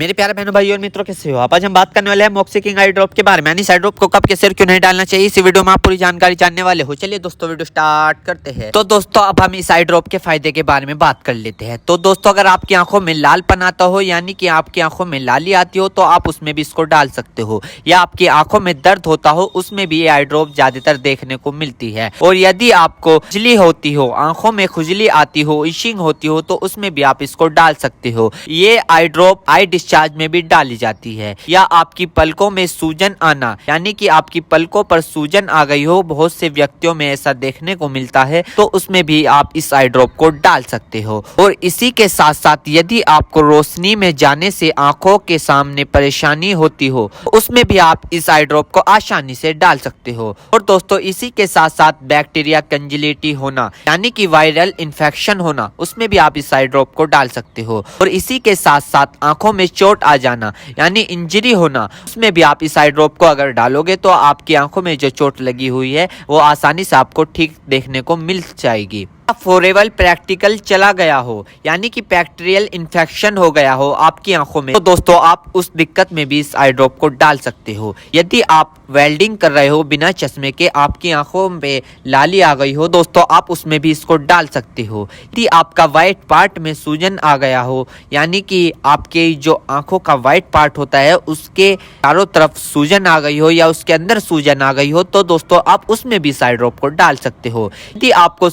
मेरे प्यारे बहनों भाइयों और मित्रों, कैसे हो आप। आज हम बात करने वाले हैं मॉक्सिकिंग आई ड्रॉप के बारे में, यानी आई ड्रॉप को कब कैसे और क्यों नहीं डालना चाहिए। इस वीडियो में आप पूरी जानकारी जानने वाले हो। चलिए दोस्तों वीडियो स्टार्ट करते हैं। तो दोस्तों अब हम इस आई ड्रॉप के फायदे के बारे में बात कर लेते हैं। तो दोस्तों अगर आपकी आंखों में लालपन आता हो, यानी कि आपकी आंखों में लाली आती हो, तो आप उसमें भी इसको डाल सकते हो। या आपकी आंखों में दर्द होता हो, उसमें भी ये आई ड्रॉप ज्यादातर देखने को मिलती है। और यदि आपको खुजली होती हो, आंखों में खुजली आती हो, इशिंग होती हो, तो उसमें भी आप इसको डाल सकते हो। ये आई ड्रॉप आई डिस्चार्ज में भी डाली जाती है। या आपकी पलकों में सूजन आना, यानी कि आपकी पलकों पर सूजन आ गई हो, बहुत से व्यक्तियों में ऐसा देखने को मिलता है, तो उसमें भी आप इस आई ड्रॉप को डाल सकते हो। और इसी के साथ साथ यदि आपको रोशनी में जाने से आंखों के सामने परेशानी होती हो, उसमें भी आप इस आई ड्रॉप को आसानी से डाल सकते हो। और दोस्तों इसी के साथ साथ बैक्टीरिया कंजिलिटी होना, यानी कि वायरल इन्फेक्शन होना, उसमें भी आप इस आई ड्रॉप को डाल सकते हो। और इसी के साथ साथ आंखों में चोट आ जाना, यानी इंजरी होना, उसमें भी आप इस आई ड्रॉप को अगर डालोगे तो आपकी आंखों में जो चोट लगी हुई है वो आसानी से आपको ठीक देखने को मिल जाएगी। फॉरेवल प्रैक्टिकल चला गया हो, यानी कि बैक्टीरियल इन्फेक्शन हो गया हो आपकी आंखों में, तो दोस्तों आप उस दिक्कत में भी इस आई ड्रॉप को डाल सकते हो। यदि आप वेल्डिंग कर रहे हो बिना चश्मे के, आपकी आंखों में लाली आ गई हो, दोस्तों आप उसमें भी इसको डाल सकते हो। यदि आपका व्हाइट पार्ट में सूजन आ गया हो, यानी कि आपके जो आंखों का व्हाइट पार्ट होता है उसके चारों तरफ सूजन आ गई हो या उसके अंदर सूजन आ गई हो, तो दोस्तों आप उसमें भी इस आई ड्रॉप को डाल सकते हो। यदि आपको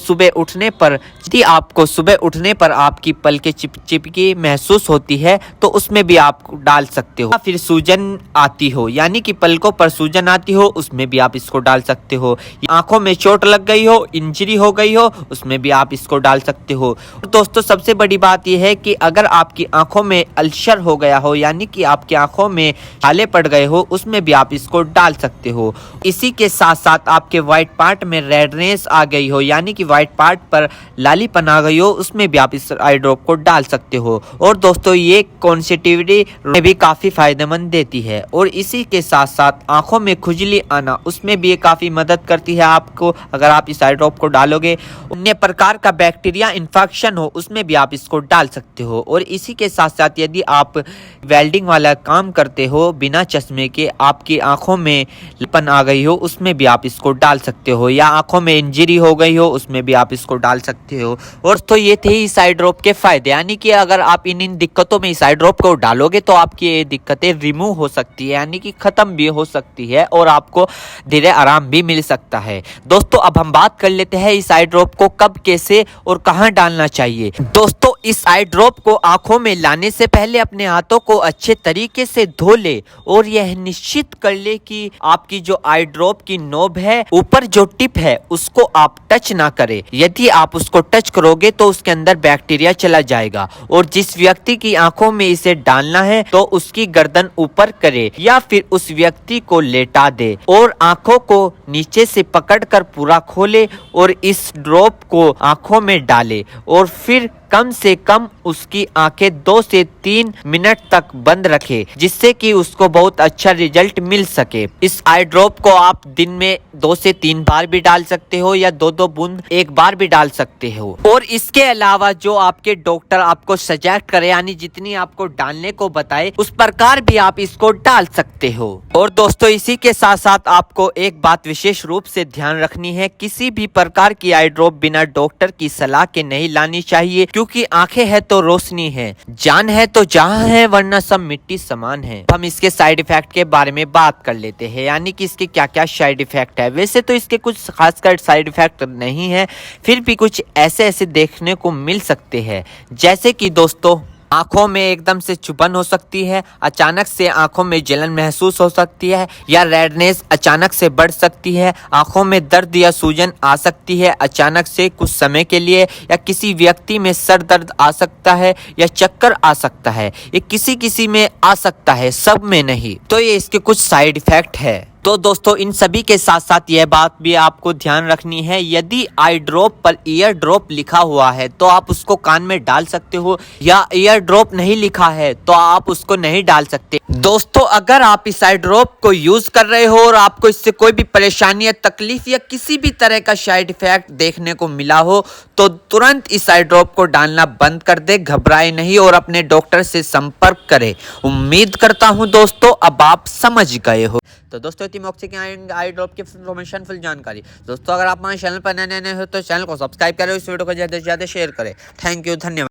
सुबह उठने पर आपकी पलकें चिपचिपकी महसूस होती है, तो उसमें भी आप डाल सकते हो। फिर सूजन आती हो, यानी कि पलकों पर सूजन आती हो, उसमें भी आप इसको डाल सकते हो। आंखों में चोट लग गई हो, इंजरी हो गई हो, उसमें भी आप इसको डाल सकते हो। और दोस्तों सबसे बड़ी बात यह है कि अगर आपकी आंखों में अल्सर हो गया हो, यानी कि आपकी आंखों में छाले पड़ गए हो, उसमें भी आप इसको डाल सकते हो। इसी के साथ साथ आपके व्हाइट पार्ट में रेडनेस आ गई हो, यानी कि व्हाइट पार्ट पर लालीपन आ गई हो, उसमें भी आप इस आई ड्रॉप को डाल सकते हो। और दोस्तों ये कॉन्सेटिविटी में भी काफी फायदेमंद देती है। और इसी के साथ साथ आंखों में खुजली आना, उसमें भी ये काफी मदद करती है आपको। अगर आप इस आई ड्रॉप को डालोगे, अन्य प्रकार का बैक्टीरिया इन्फेक्शन हो, उसमें भी आप इसको डाल सकते हो। और इसी के साथ साथ यदि आप वेल्डिंग वाला काम करते हो बिना चश्मे के, आपकी आंखों में लालीपन आ गई हो, उसमें भी आप इसको डाल सकते हो। या आंखों में इंजरी हो गई हो, उसमें भी आप इसको डाल सकते हो। और तो ये थे इस आई ड्रॉप के फायदे, यानी कि अगर आप इन दिक्कतों में इस आई ड्रॉप को डालोगे तो आपकी ये दिक्कतें रिमूव हो सकती है, यानी कि खत्म भी हो सकती है और आपको धीरे आराम भी मिल सकता है। दोस्तों अब हम बात कर लेते हैं इस आई ड्रॉप को कब, कैसे और कहां डालना चाहिए। दोस्तों इस आई ड्रॉप को आंखों में लाने से पहले अपने हाथों को अच्छे तरीके से धो ले और यह निश्चित कर ले कि आपकी जो आई ड्रॉप की नोब है, ऊपर जो टिप है, उसको आप टच ना करें। यदि आप उसको टच करोगे तो उसके अंदर बैक्टीरिया चला जाएगा। और जिस व्यक्ति की आंखों में इसे डालना है तो उसकी गर्दन ऊपर करे या फिर उस व्यक्ति को लेटा दे और आंखों को नीचे से पकड़कर पूरा खोले और इस ड्रॉप को आंखों में डाले। और फिर कम से कम उसकी आंखें 2 से 3 मिनट तक बंद रखे, जिससे कि उसको बहुत अच्छा रिजल्ट मिल सके। इस आई ड्रॉप को आप दिन में 2 से 3 बार भी डाल सकते हो या 2-2 बूंद एक बार भी डाल सकते हो। और इसके अलावा जो आपके डॉक्टर आपको सजेस्ट करे, यानी जितनी आपको डालने को बताए, उस प्रकार भी आप इसको डाल सकते हो। और दोस्तों इसी के साथ साथ आपको एक बात विशेष रूप से ध्यान रखनी है, किसी भी प्रकार की आई ड्रॉप बिना डॉक्टर की सलाह के नहीं लानी चाहिए, क्योंकि आंखें है तो रोशनी है, जान है तो जहां है, वरना सब मिट्टी समान है। हम इसके साइड इफेक्ट के बारे में बात कर लेते हैं, यानी कि इसके क्या क्या साइड इफेक्ट है। वैसे तो इसके कुछ खासकर साइड इफेक्ट नहीं है, फिर भी कुछ ऐसे देखने को मिल सकते हैं, जैसे कि दोस्तों आंखों में एकदम से चुभन हो सकती है, अचानक से आंखों में जलन महसूस हो सकती है, या रेडनेस अचानक से बढ़ सकती है, आंखों में दर्द या सूजन आ सकती है अचानक से कुछ समय के लिए, या किसी व्यक्ति में सर दर्द आ सकता है या चक्कर आ सकता है। ये किसी में आ सकता है, सब में नहीं। तो ये इसके कुछ साइड इफेक्ट है। तो दोस्तों इन सभी के साथ साथ यह बात भी आपको ध्यान रखनी है, यदि आई ड्रॉप पर ईयर ड्रॉप लिखा हुआ है तो आप उसको कान में डाल सकते हो, या ईयर ड्रॉप नहीं लिखा है तो आप उसको नहीं डाल सकते। दोस्तों अगर आप इस आई ड्रॉप को यूज कर रहे हो और आपको इससे कोई भी परेशानी या तकलीफ या किसी भी तरह का साइड इफेक्ट देखने को मिला हो तो तुरंत इस आई ड्रॉप को डालना बंद कर दे, घबराए नहीं और अपने डॉक्टर से संपर्क करें। उम्मीद करता हूं दोस्तों अब आप समझ गए हो। तो दोस्तों इतिमॉक्सी के आई ड्रॉप की इन्फॉर्मेशन फुल जानकारी। दोस्तों अगर आप हमारे चैनल पर नए हो तो चैनल को सब्सक्राइब करें, इस वीडियो को ज़्यादा से ज़्यादा शेयर करें। थैंक यू, धन्यवाद।